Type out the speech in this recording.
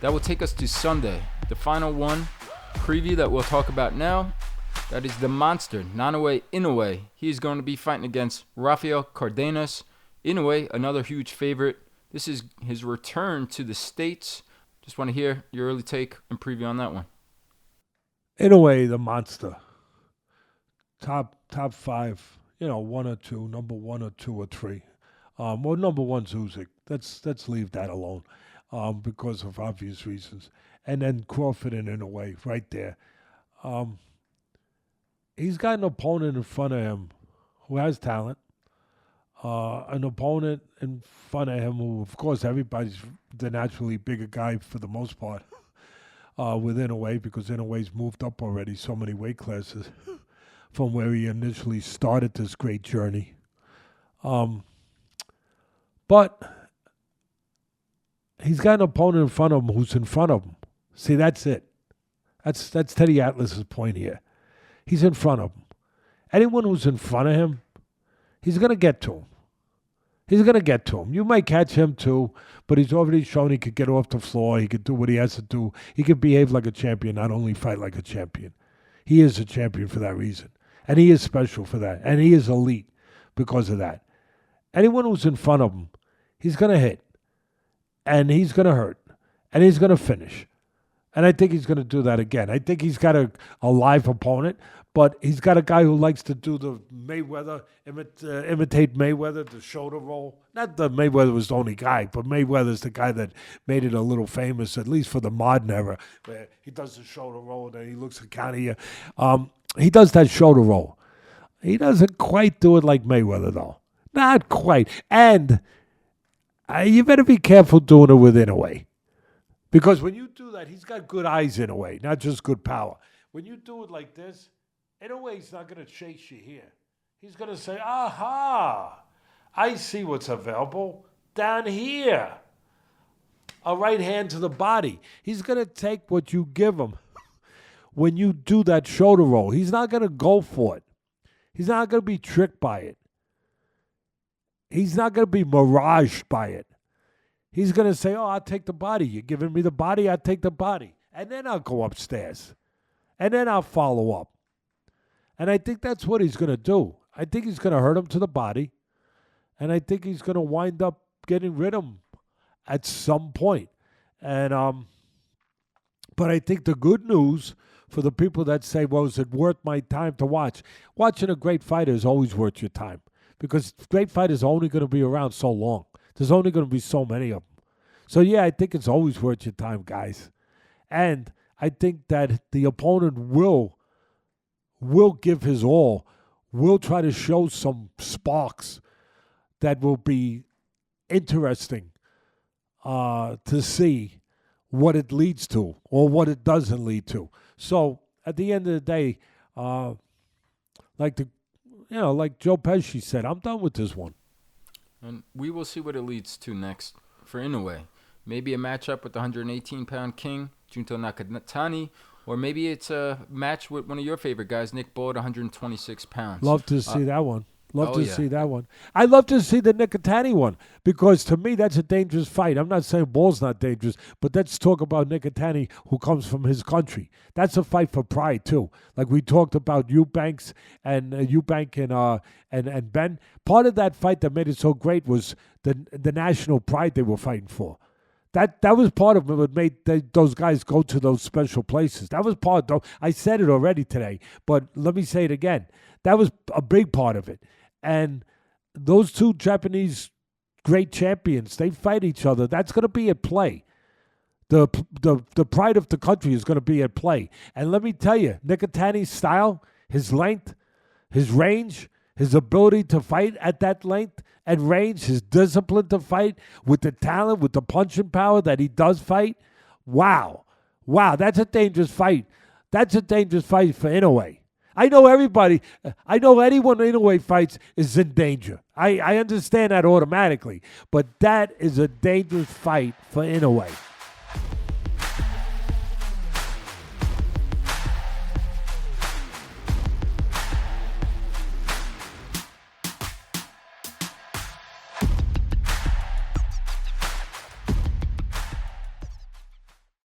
That will take us to Sunday, the final one preview that we'll talk about now. That is the monster, Naoya Inoue. He is going to be fighting against Rafael Cardenas. Inoue, another huge favorite. This is his return to the States. Just want to hear your early take and preview on that one. Inoue, the monster. Top five, one or two, number one or two or three. Well, number one's Usyk. Let's leave that alone because of obvious reasons. And then Crawford and Inoue right there. He's got an opponent in front of him who has talent. An opponent in front of him who, of course, everybody's the naturally bigger guy for the most part with Inaway, because Inaway's moved up already so many weight classes from where he initially started this great journey. But he's got an opponent in front of him who's in front of him. See, that's it. That's Teddy Atlas's point here. He's in front of him. Anyone who's in front of him, he's going to get to him. He's going to get to him. You might catch him too, but he's already shown he could get off the floor. He could do what he has to do. He could behave like a champion, not only fight like a champion. He is a champion for that reason. And he is special for that. And he is elite because of that. Anyone who's in front of him, he's going to hit. And he's going to hurt. And he's going to finish. And I think he's going to do that again. I think he's got a live opponent, but he's got a guy who likes to do the Mayweather, imitate Mayweather, the shoulder roll. Not that Mayweather was the only guy, but Mayweather's the guy that made it a little famous, at least for the modern era, where he does the shoulder roll and then he looks to counter you. He does that shoulder roll. He doesn't quite do it like Mayweather, though. Not quite. And you better be careful doing it with Inaway. Because when you do that, he's got good eyes in a way, not just good power. When you do it like this, in a way, he's not going to chase you here. He's going to say, aha, I see what's available down here. A right hand to the body. He's going to take what you give him when you do that shoulder roll. He's not going to go for it. He's not going to be tricked by it. He's not going to be miraged by it. He's going to say, oh, I'll take the body. You're giving me the body, I'll take the body. And then I'll go upstairs. And then I'll follow up. And I think that's what he's going to do. I think he's going to hurt him to the body. And I think he's going to wind up getting rid of him at some point. And but I think the good news for the people that say, well, is it worth my time to watch? Watching a great fighter is always worth your time. Because great fighters are only going to be around so long. There's only going to be so many of them. So, yeah, I think it's always worth your time, guys. And I think that the opponent will give his all, will try to show some sparks that will be interesting to see what it leads to or what it doesn't lead to. So, at the end of the day, like Joe Pesci said, I'm done with this one. And we will see what it leads to next for Inaway. Maybe a matchup with the 118-pound king, Junto Nakatani, or maybe it's a match with one of your favorite guys, Nick Bull, at 126 pounds. Love to see that one. See that one. I love to see the Nakatani one because to me that's a dangerous fight. I'm not saying Bull's not dangerous, but let's talk about Nakatani, who comes from his country. That's a fight for pride too. Like we talked about Eubank and Ben. Part of that fight that made it so great was the national pride they were fighting for. That was part of what made those guys go to those special places. That was part, though. I said it already today, but let me say it again. That was a big part of it. And those two Japanese great champions, they fight each other. That's going to be at play. The pride of the country is going to be at play. And let me tell you, Nakatani's style, his length, his range, his ability to fight at that length and range, his discipline to fight with the talent, with the punching power that he does fight. Wow, that's a dangerous fight. That's a dangerous fight for Inaway. I know everybody. I know anyone Inaway fights is in danger. I understand that automatically. But that is a dangerous fight for Inaway.